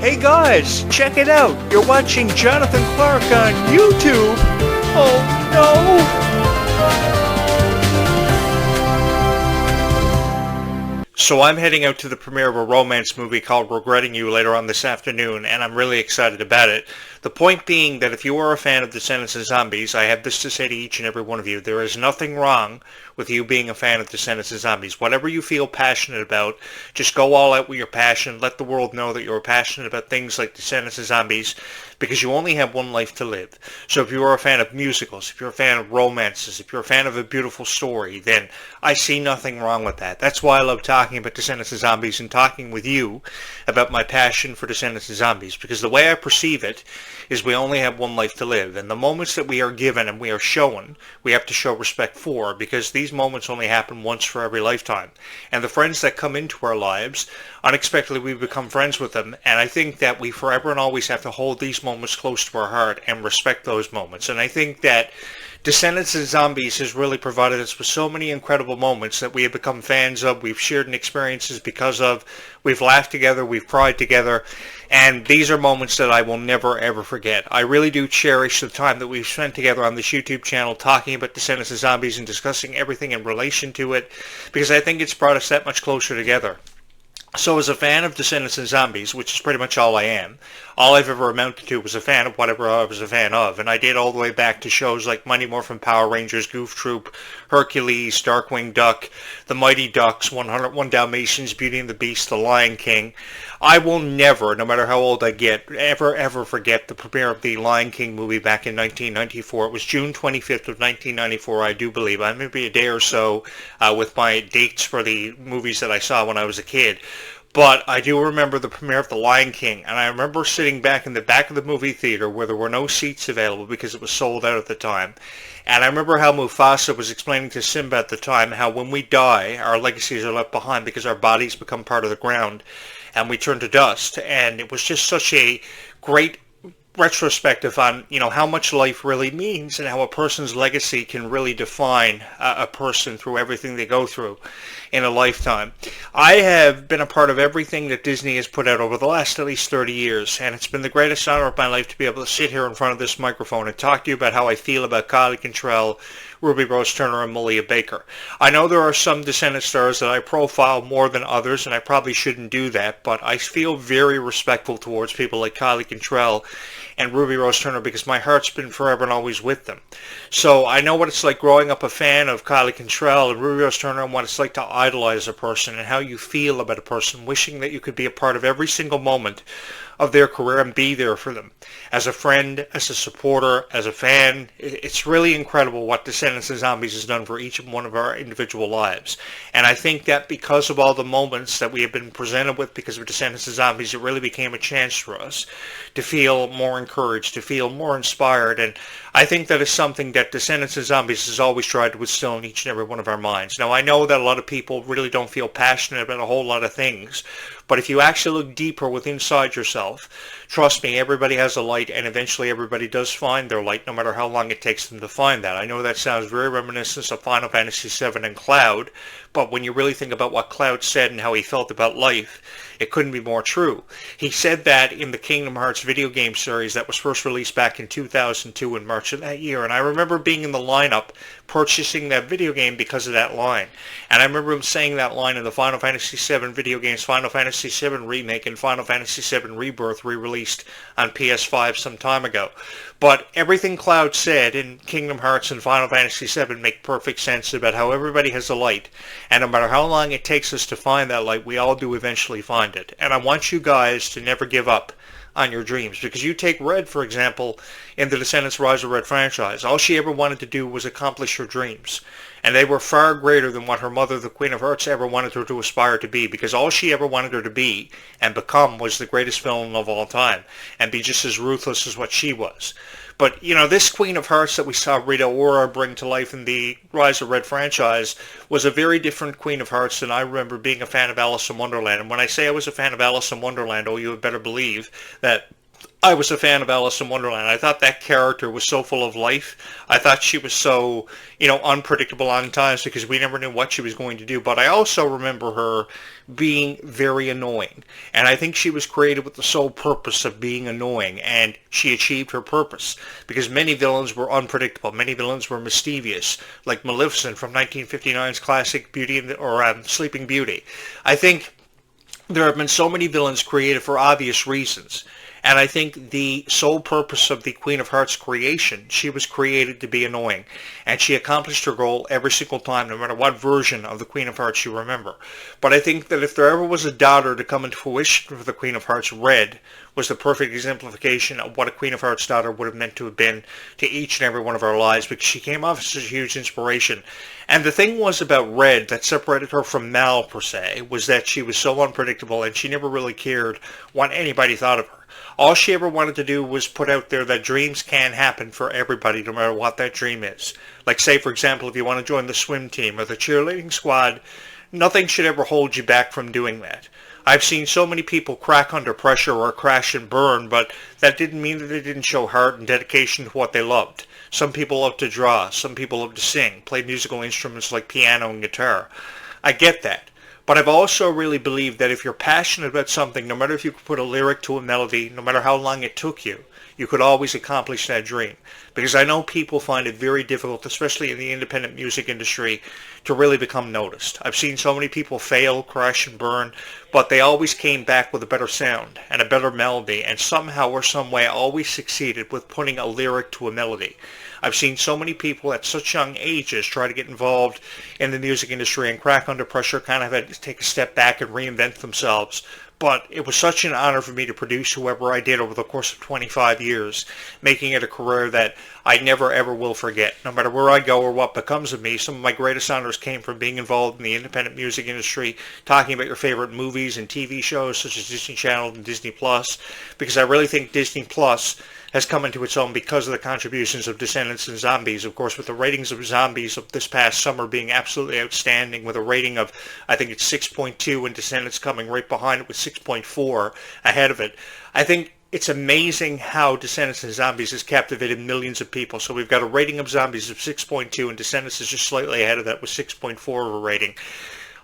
Hey guys, check it out. You're watching Jonathan Clarke on YouTube. Oh no! So I'm heading out to the premiere of a romance movie called Regretting You later on this afternoon, and I'm really excited about it. The point being that if you are a fan of Descendants and Zombies, I have this to say to each and every one of you. There is nothing wrong with you being a fan of Descendants and Zombies. Whatever you feel passionate about, just go all out with your passion. Let the world know that you're passionate about things like Descendants and Zombies, because you only have one life to live. So if you are a fan of musicals, if you're a fan of romances, if you're a fan of a beautiful story, then I see nothing wrong with that. That's why I love talking about Descendants and Zombies and talking with you about my passion for Descendants and Zombies, because the way I perceive it is we only have one life to live, and the moments that we are given and we are shown, we have to show respect for, because these moments only happen once for every lifetime. And the friends that come into our lives, unexpectedly we become friends with them, and I think that we forever and always have to hold these moments close to our heart and respect those moments. And I think that Descendants and Zombies has really provided us with so many incredible moments that we have become fans of, we've shared in experiences because of, we've laughed together, we've cried together, and these are moments that I will never ever forget. I really do cherish the time that we've spent together on this YouTube channel talking about Descendants and Zombies and discussing everything in relation to it, because I think it's brought us that much closer together. So as a fan of Descendants and Zombies, which is pretty much all I am, all I've ever amounted to was a fan of whatever I was a fan of. And I did all the way back to shows like Mighty Morphin Power Rangers, Goof Troop, Hercules, Darkwing Duck, The Mighty Ducks, 101 Dalmatians, Beauty and the Beast, The Lion King. I will never, no matter how old I get, ever forget the premiere of the Lion King movie back in 1994. It was June 25th of 1994, I do believe. I may be a day or so with my dates for the movies that I saw when I was a kid. But I do remember the premiere of The Lion King, and I remember sitting back in the back of the movie theater where there were no seats available because it was sold out at the time. And I remember how Mufasa was explaining to Simba at the time how when we die, our legacies are left behind because our bodies become part of the ground and we turn to dust. And it was just such a great retrospective on, how much life really means and how a person's legacy can really define a person through everything they go through in a lifetime. I have been a part of everything that Disney has put out over the last at least 30 years, and it's been the greatest honor of my life to be able to sit here in front of this microphone and talk to you about how I feel about Kylie Cantrell, Ruby Rose Turner, and Malia Baker. I know there are some Descendant stars that I profile more than others, and I probably shouldn't do that, but I feel very respectful towards people like Kylie Cantrell and Ruby Rose Turner because my heart's been forever and always with them. So I know what it's like growing up a fan of Kylie Cantrell and Ruby Rose Turner and what it's like to idolize a person and how you feel about a person, wishing that you could be a part of every single moment of their career and be there for them. As a friend, as a supporter, as a fan, it's really incredible what Descendants and Zombies has done for each one of our individual lives. And I think that because of all the moments that we have been presented with because of Descendants and Zombies, it really became a chance for us to feel more encouraged, to feel more inspired. And I think that is something that Descendants and Zombies has always tried to instill in each and every one of our minds. Now, I know that a lot of people really don't feel passionate about a whole lot of things, but if you actually look deeper within inside yourself, trust me, everybody has a light, and eventually everybody does find their light, no matter how long it takes them to find that. I know that sounds very reminiscent of Final Fantasy VII and Cloud, but when you really think about what Cloud said and how he felt about life, it couldn't be more true. He said that in the Kingdom Hearts video game series that was first released back in 2002 in March of that year, and I remember being in the lineup purchasing that video game because of that line. And I remember him saying that line in the Final Fantasy VII video games, Final Fantasy VII Remake and Final Fantasy VII Rebirth re-released on PS5 some time ago. But everything Cloud said in Kingdom Hearts and Final Fantasy VII make perfect sense about how everybody has a light. And no matter how long it takes us to find that light, we all do eventually find it. And I want you guys to never give up on your dreams. Because you take Red, for example, in the Descendants Rise of Red franchise. All she ever wanted to do was accomplish her dreams. And they were far greater than what her mother, the Queen of Hearts, ever wanted her to aspire to be. Because all she ever wanted her to be and become was the greatest villain of all time. And be just as ruthless as what she was. But, this Queen of Hearts that we saw Rita Ora bring to life in the Rise of Red franchise was a very different Queen of Hearts than I remember being a fan of Alice in Wonderland. And when I say I was a fan of Alice in Wonderland, you had better believe that I was a fan of Alice in Wonderland. I thought that character was so full of life. I thought she was so, unpredictable on times because we never knew what she was going to do. But I also remember her being very annoying. And I think she was created with the sole purpose of being annoying. And she achieved her purpose because many villains were unpredictable. Many villains were mischievous, like Maleficent from 1959's classic Sleeping Beauty. I think there have been so many villains created for obvious reasons. And I think the sole purpose of the Queen of Hearts creation, she was created to be annoying. And she accomplished her goal every single time, no matter what version of the Queen of Hearts you remember. But I think that if there ever was a daughter to come into fruition for the Queen of Hearts, Red was the perfect exemplification of what a Queen of Hearts daughter would have meant to have been to each and every one of our lives, because she came off as such a huge inspiration. And the thing was about Red that separated her from Mal, per se, was that she was so unpredictable and she never really cared what anybody thought of her. All she ever wanted to do was put out there that dreams can happen for everybody, no matter what that dream is. Like, say, for example, if you want to join the swim team or the cheerleading squad, nothing should ever hold you back from doing that. I've seen so many people crack under pressure or crash and burn, but that didn't mean that they didn't show heart and dedication to what they loved. Some people love to draw, some people love to sing, play musical instruments like piano and guitar. I get that. But I've also really believed that if you're passionate about something, no matter if you could put a lyric to a melody, no matter how long it took you, you could always accomplish that dream. Because I know people find it very difficult, especially in the independent music industry, to really become noticed. I've seen so many people fail, crash and burn, but they always came back with a better sound and a better melody, and somehow or some way always succeeded with putting a lyric to a melody. I've seen so many people at such young ages try to get involved in the music industry and crack under pressure, kind of had to take a step back and reinvent themselves. But it was such an honor for me to produce whoever I did over the course of 25 years, making it a career that I never ever will forget. No matter where I go or what becomes of me, some of my greatest honors came from being involved in the independent music industry, talking about your favorite movies and TV shows such as Disney Channel and Disney Plus, because I really think Disney Plus has come into its own because of the contributions of Descendants and Zombies. Of course, with the ratings of Zombies of this past summer being absolutely outstanding, with a rating of, I think it's 6.2, and Descendants coming right behind it with 6.4 ahead of it. I think it's amazing how Descendants and Zombies has captivated millions of people. So we've got a rating of Zombies of 6.2, and Descendants is just slightly ahead of that with 6.4 of a rating.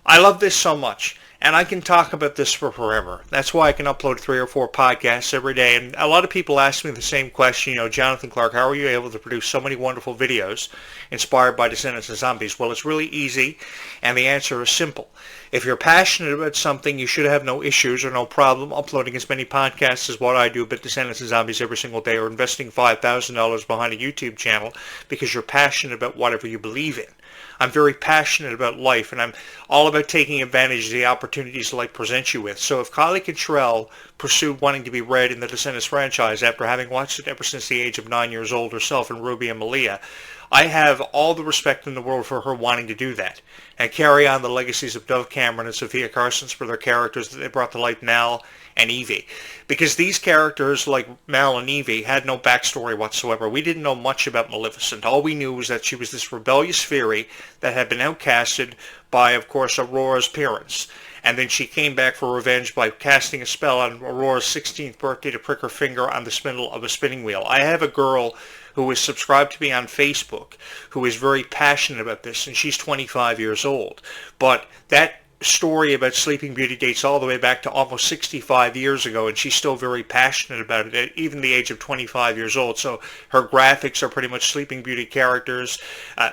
I love this so much. And I can talk about this for forever. That's why I can upload 3 or 4 podcasts every day. And a lot of people ask me the same question, Jonathan Clarke, how are you able to produce so many wonderful videos inspired by Descendants and Zombies? Well, it's really easy, and the answer is simple. If you're passionate about something, you should have no issues or no problem uploading as many podcasts as what I do about Descendants and Zombies every single day, or investing $5,000 behind a YouTube channel because you're passionate about whatever you believe in. I'm very passionate about life, and I'm all about taking advantage of the opportunities life presents you with. So if Kylie Cantrell pursued wanting to be Red in the Descendants franchise after having watched it ever since the age of 9 years old herself in Ruby and Malia, I have all the respect in the world for her wanting to do that and carry on the legacies of Dove Cameron and Sophia Carsons for their characters that they brought to life, Mal and Evie. Because these characters, like Mal and Evie, had no backstory whatsoever. We didn't know much about Maleficent. All we knew was that she was this rebellious fairy that had been outcasted by, of course, Aurora's parents. And then she came back for revenge by casting a spell on Aurora's 16th birthday to prick her finger on the spindle of a spinning wheel. I have a girl who is subscribed to me on Facebook who is very passionate about this, and she's 25 years old. But that story about Sleeping Beauty dates all the way back to almost 65 years ago, and she's still very passionate about it at even the age of 25 years old. So her graphics are pretty much Sleeping Beauty characters.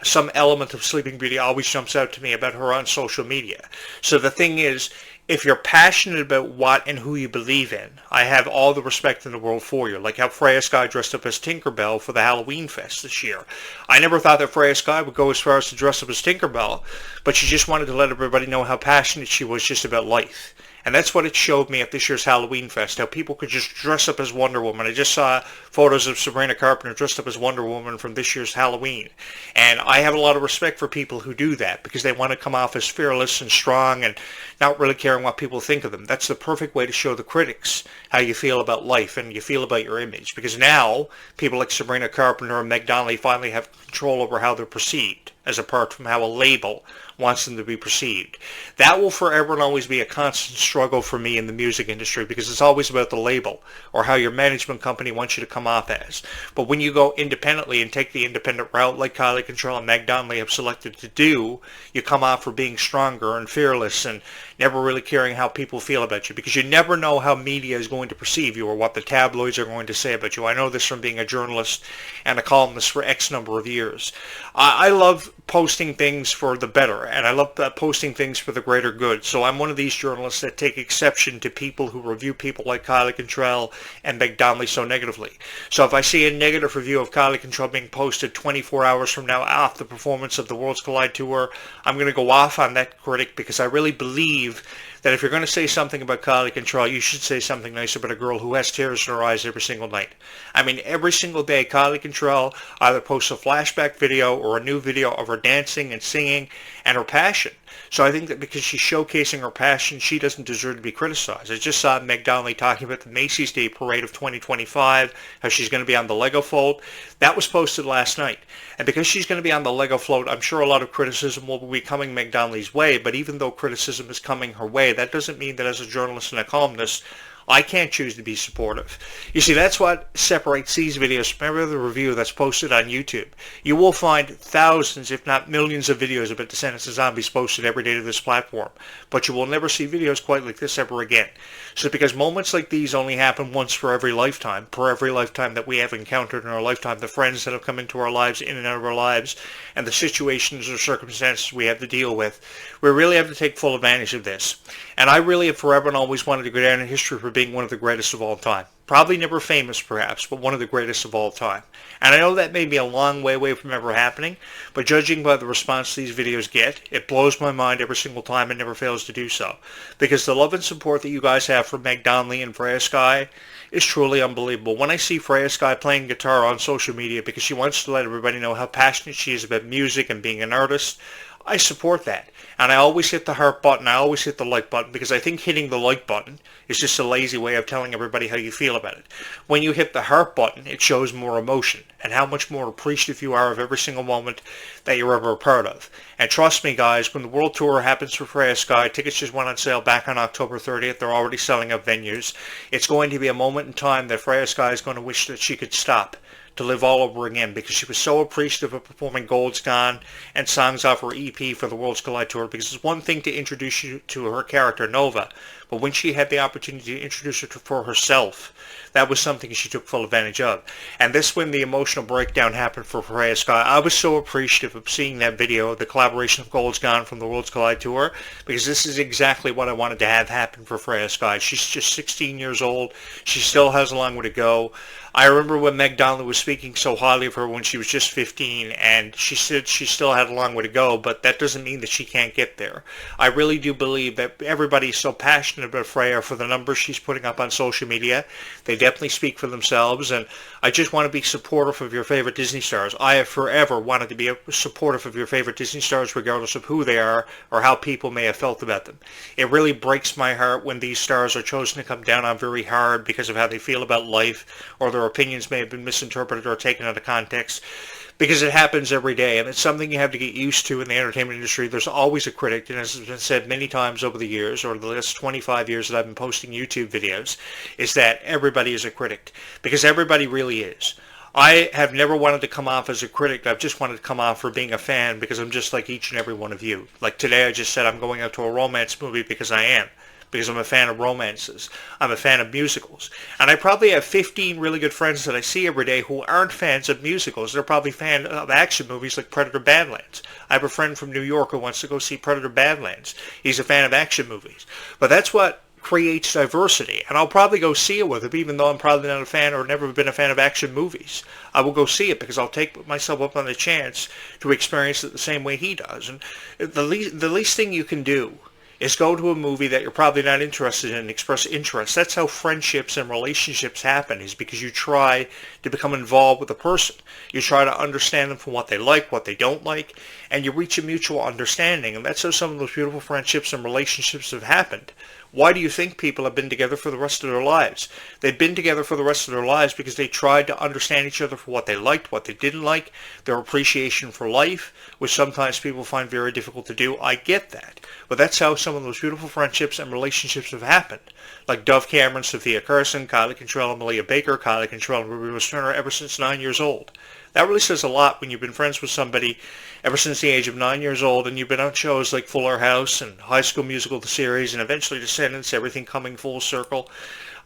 Some element of Sleeping Beauty always jumps out to me about her on social media. So the thing is, if you're passionate about what and who you believe in, I have all the respect in the world for you. Like how Freya Sky dressed up as Tinkerbell for the Halloween Fest this year. I never thought that Freya Sky would go as far as to dress up as Tinkerbell, but she just wanted to let everybody know how passionate she was just about life. And that's what it showed me at this year's Halloween Fest, how people could just dress up as Wonder Woman. I just saw photos of Sabrina Carpenter dressed up as Wonder Woman from this year's Halloween. And I have a lot of respect for people who do that because they want to come off as fearless and strong and not really caring what people think of them. That's the perfect way to show the critics how you feel about life and you feel about your image. Because now, people like Sabrina Carpenter and Meg Donnelly finally have control over how they're perceived. as apart from how a label wants them to be perceived. That will forever and always be a constant struggle for me in the music industry because it's always about the label or how your management company wants you to come off as. But when you go independently and take the independent route like Kylie Control and Meg Donnelly have selected to do, you come off for being stronger and fearless and never really caring how people feel about you because you never know how media is going to perceive you or what the tabloids are going to say about you. I know this from being a journalist and a columnist for X number of years. I love posting things for the better, and I love posting things for the greater good. So I'm one of these journalists that take exception to people who review people like Kylie Contrell and Meg Donnelly so negatively. So if I see a negative review of Kylie Contrell being posted 24 hours from now off the performance of the Worlds Collide Tour, I'm going to go off on that critic because I really believe that if you're going to say something about Kylie Control, you should say something nice about a girl who has tears in her eyes every single night. I mean, every single day, Kylie Control either posts a flashback video or a new video of her dancing and singing and her passion. So I think that because she's showcasing her passion, she doesn't deserve to be criticized. I just saw Meg Donnelly talking about the Macy's Day Parade of 2025, how she's going to be on the Lego float. That was posted last night. And because she's going to be on the Lego float, I'm sure a lot of criticism will be coming Meg Donnelly's way. But even though criticism is coming her way, that doesn't mean that as a journalist and a columnist, I can't choose to be supportive. You see, that's what separates these videos from every other review that's posted on YouTube. You will find thousands, if not millions of videos about Descendants and Zombies posted every day to this platform. But you will never see videos quite like this ever again. So because moments like these only happen once for every lifetime that we have encountered in our lifetime, the friends that have come into our lives, in and out of our lives, and the situations or circumstances we have to deal with, we really have to take full advantage of this. And I really have forever and always wanted to go down in history for being one of the greatest of all time. Probably never famous, perhaps, but one of the greatest of all time. And I know that may be a long way away from ever happening, but judging by the response these videos get, it blows my mind every single time and never fails to do so. Because the love and support that you guys have for Meg Donnelly and Freya Sky is truly unbelievable. When I see Freya Sky playing guitar on social media because she wants to let everybody know how passionate she is about music and being an artist, I support that. And I always hit the heart button, I always hit the like button, because I think hitting the like button is just a lazy way of telling everybody how you feel about it. When you hit the heart button, it shows more emotion and how much more appreciative you are of every single moment that you're ever a part of. And trust me, guys, when the World Tour happens for Freya Sky, tickets just went on sale back on October 30th. They're already selling out venues. It's going to be a moment in time that Freya Sky is going to wish that she could stop to live all over again because she was so appreciative of performing Gold's Gone and songs off her EP for the Worlds Collide Tour, because it's one thing to introduce you to her character Nova, but when she had the opportunity to introduce her for herself, that was something she took full advantage of. And this, when the emotional breakdown happened for Freya Sky, I was so appreciative of seeing that video, the collaboration of Gold's Gone from the Worlds Collide Tour, because this is exactly what I wanted to have happen for Freya Sky. She's just 16 years old. She still has a long way to go. I remember when Meg Donnelly was speaking so highly of her when she was just 15, and she said she still had a long way to go, but that doesn't mean that she can't get there. I really do believe that everybody is so passionate about Freya for the numbers she's putting up on social media. They definitely speak for themselves, and I just want to be supportive of your favorite Disney stars. I have forever wanted to be supportive of your favorite Disney stars, regardless of who they are or how people may have felt about them. It really breaks my heart when these stars are chosen to come down on very hard because of how they feel about life, or their opinions may have been misinterpreted or taken out of context, because it happens every day, and it's something you have to get used to in the entertainment industry. There's always a critic, and as has been said many times over the years, or the last 25 years that I've been posting YouTube videos, is that everybody is a critic, because everybody really is. I have never wanted to come off as a critic. I've just wanted to come off for being a fan, because I'm just like each and every one of you. Like today I just said I'm going out to a romance movie because I am. Because I'm a fan of romances. I'm a fan of musicals. And I probably have 15 really good friends that I see every day who aren't fans of musicals. They're probably fans of action movies like Predator Badlands. I have a friend from New York who wants to go see Predator Badlands. He's a fan of action movies. But that's what creates diversity. And I'll probably go see it with him, even though I'm probably not a fan or never been a fan of action movies. I will go see it because I'll take myself up on the chance to experience it the same way he does. And the least thing you can do is go to a movie that you're probably not interested in and express interest. That's how friendships and relationships happen, is because you try to become involved with a person. You try to understand them from what they like, what they don't like, and you reach a mutual understanding. And that's how some of those beautiful friendships and relationships have happened. Why do you think people have been together for the rest of their lives? They've been together for the rest of their lives because they tried to understand each other for what they liked, what they didn't like, their appreciation for life, which sometimes people find very difficult to do. I get that. But that's how some of those beautiful friendships and relationships have happened. Like Dove Cameron, Sophia Carson, Kylie Cantrell and Malia Baker, Kylie Cantrell and Ruby Rose Turner ever since 9 years old. That really says a lot when you've been friends with somebody ever since the age of 9 years old and you've been on shows like Fuller House and High School Musical, the series, and eventually Descendants, everything coming full circle.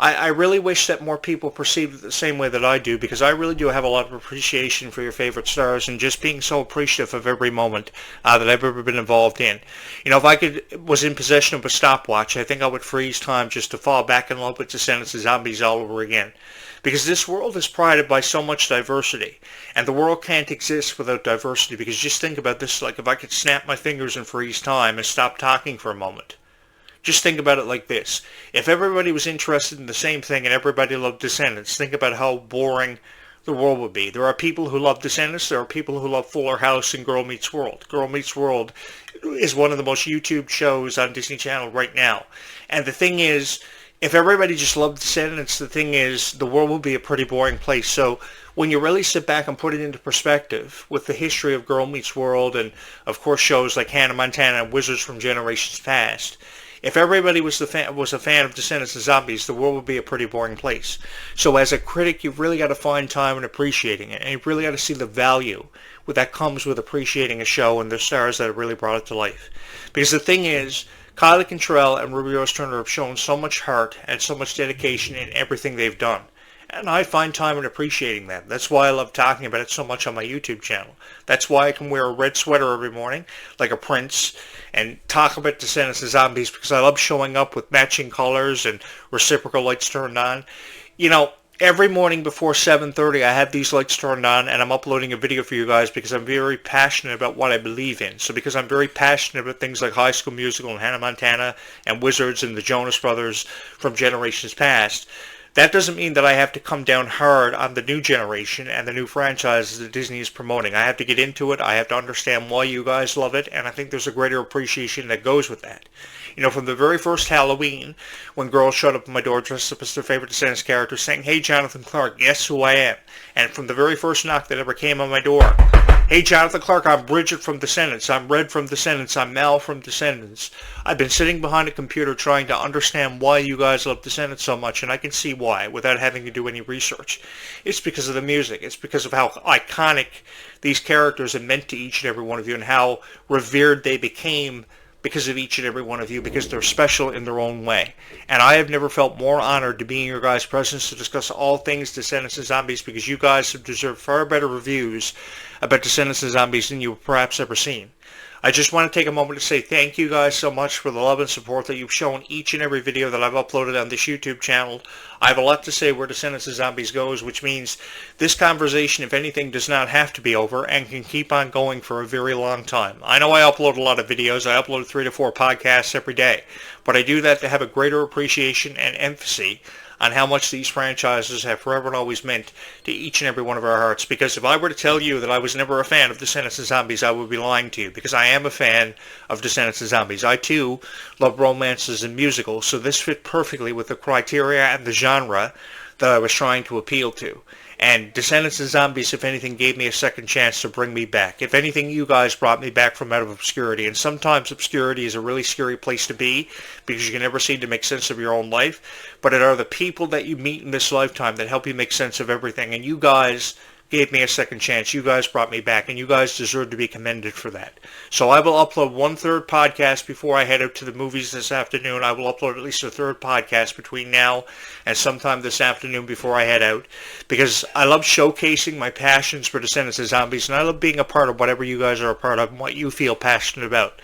I really wish that more people perceived it the same way that I do, because I really do have a lot of appreciation for your favorite stars and just being so appreciative of every moment that I've ever been involved in. You know, if I was in possession of a stopwatch, I think I would freeze time just to fall back in love with Descendants and Zombies all over again. Because this world is prided by so much diversity, and the world can't exist without diversity, because just think about this, like if I could snap my fingers and freeze time and stop talking for a moment. Just think about it like this. If everybody was interested in the same thing and everybody loved Descendants, think about how boring the world would be. There are people who love Descendants. There are people who love Fuller House and Girl Meets World. Girl Meets World is one of the most YouTube shows on Disney Channel right now. And the thing is, if everybody just loved Descendants, the thing is, the world would be a pretty boring place. So when you really sit back and put it into perspective with the history of Girl Meets World and, of course, shows like Hannah Montana and Wizards from generations past, if everybody was a fan of Descendants and Zombies, the world would be a pretty boring place. So as a critic, you've really got to find time in appreciating it, and you've really got to see the value that comes with appreciating a show and the stars that have really brought it to life. Because the thing is, Kylie Cantrell and Ruby Rose Turner have shown so much heart and so much dedication in everything they've done. And I find time in appreciating that. That's why I love talking about it so much on my YouTube channel. That's why I can wear a red sweater every morning, like a prince, and talk about Descendants and Zombies, because I love showing up with matching colors and reciprocal lights turned on. You know, every morning before 7:30, I have these lights turned on, and I'm uploading a video for you guys because I'm very passionate about what I believe in. So because I'm very passionate about things like High School Musical and Hannah Montana and Wizards and the Jonas Brothers from generations past, that doesn't mean that I have to come down hard on the new generation and the new franchises that Disney is promoting. I have to get into it. I have to understand why you guys love it, and I think there's a greater appreciation that goes with that. You know, from the very first Halloween, when girls showed up at my door dressed up as their favorite Descendants character saying, "Hey, Jonathan Clarke, guess who I am?" And from the very first knock that ever came on my door, "Hey, Jonathan Clarke, I'm Bridget from Descendants. I'm Red from Descendants. I'm Mal from Descendants." I've been sitting behind a computer trying to understand why you guys love Descendants so much, and I can see why without having to do any research. It's because of the music. It's because of how iconic these characters have meant to each and every one of you and how revered they became because of each and every one of you, because they're special in their own way. And I have never felt more honored to be in your guys' presence to discuss all things Descendants and Zombies, because you guys have deserved far better reviews about Descendants and Zombies than you've perhaps ever seen. I just want to take a moment to say thank you guys so much for the love and support that you've shown each and every video that I've uploaded on this YouTube channel. I have a lot to say where Descendants and Zombies goes, which means this conversation, if anything, does not have to be over and can keep on going for a very long time. I know I upload a lot of videos. I upload 3 to 4 podcasts every day, but I do that to have a greater appreciation and emphasis on how much these franchises have forever and always meant to each and every one of our hearts. Because if I were to tell you that I was never a fan of Descendants and Zombies, I would be lying to you, because I am a fan of Descendants and Zombies. I, too, love romances and musicals, so this fit perfectly with the criteria and the genre that I was trying to appeal to. And Descendants and Zombies, if anything, gave me a second chance to bring me back. If anything, you guys brought me back from out of obscurity. And sometimes obscurity is a really scary place to be, because you can never seem to make sense of your own life. But it are the people that you meet in this lifetime that help you make sense of everything. And you guys gave me a second chance. You guys brought me back, and you guys deserve to be commended for that. So I will upload 1/3 podcast before I head out to the movies this afternoon. I will upload at least a 3rd podcast between now and sometime this afternoon before I head out, because I love showcasing my passions for Descendants and Zombies, and I love being a part of whatever you guys are a part of and what you feel passionate about.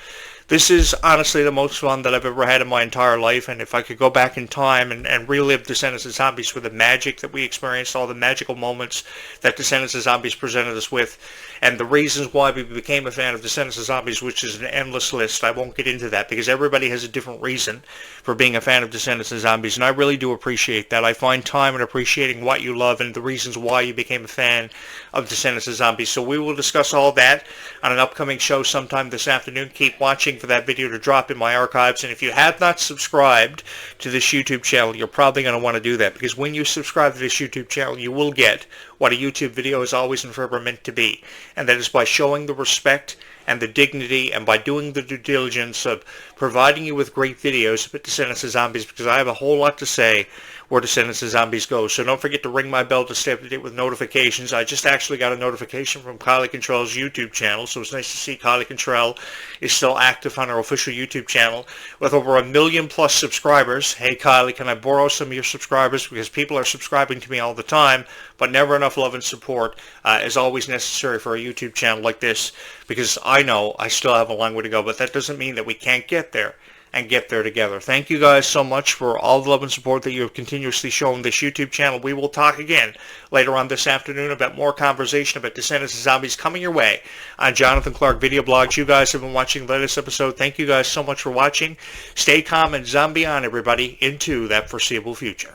This is honestly the most fun that I've ever had in my entire life, and if I could go back in time and relive Descendants and Zombies with the magic that we experienced, all the magical moments that Descendants and Zombies presented us with, and the reasons why we became a fan of Descendants and Zombies, which is an endless list. I won't get into that, because everybody has a different reason for being a fan of Descendants and Zombies, and I really do appreciate that. I find time in appreciating what you love and the reasons why you became a fan of Descendants and Zombies. So we will discuss all that on an upcoming show sometime this afternoon. Keep watching waiting for that video to drop in my archives. And if you have not subscribed to this YouTube channel, you're probably going to want to do that, because when you subscribe to this YouTube channel, you will get what a YouTube video is always and forever meant to be. And that is by showing the respect and the dignity, and by doing the due diligence of providing you with great videos about Descendants of Zombies, because I have a whole lot to say where Descendants of Zombies goes. So don't forget to ring my bell to stay up to date with notifications. I just actually got a notification from Kylie Contrell's YouTube channel, so it's nice to see Kylie Contrell is still active on her official YouTube channel with over 1 million plus subscribers. Hey Kylie, can I borrow some of your subscribers, because people are subscribing to me all the time, but never enough love and support is always necessary for a YouTube channel like this, because I know I still have a long way to go, but that doesn't mean that we can't get there and get there together. Thank you guys so much for all the love and support that you have continuously shown this YouTube channel. We will talk again later on this afternoon about more conversation about Descendants of Zombies coming your way on Jonathan Clarke Video Blogs. You guys have been watching the latest episode. Thank you guys so much for watching. Stay calm and zombie on, everybody, into that foreseeable future.